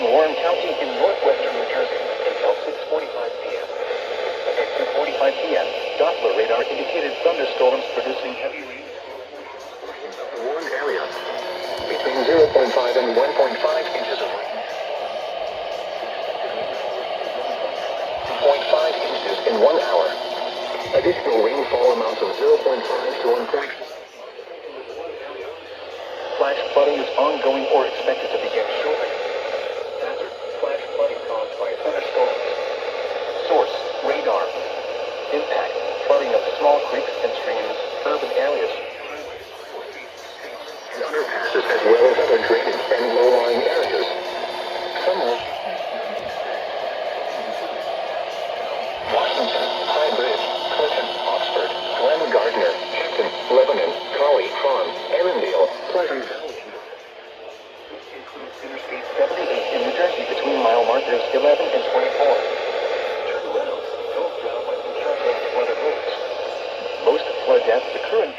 Warren County in northwestern New Jersey until 6:45 p.m. At 2:45 p.m., Doppler radar indicated thunderstorms producing heavy rain in the Warren area. Between 0.5 and 1.5 inches of rain. 0.5 inches in 1 hour. Additional rainfall amounts of 0.5 to 1. Flash flooding is ongoing or expected to begin shortly. Hazard: flash flooding caused by thunderstorms. Source: radar. Impact: flooding of small creeks and streams, urban areas, and underpasses, as well as other drainage and low-lying areas. Some Washington, High Bridge, Clinton, Oxford, Glen Gardner, Hampton, Lebanon, Collie, Farm, Arundel, Pleasant Valley. Includes Interstate 78 in New Jersey between mile markers 11 and 24. Turn around. Don't drive by the traffic weather roads. Most flood deaths occur in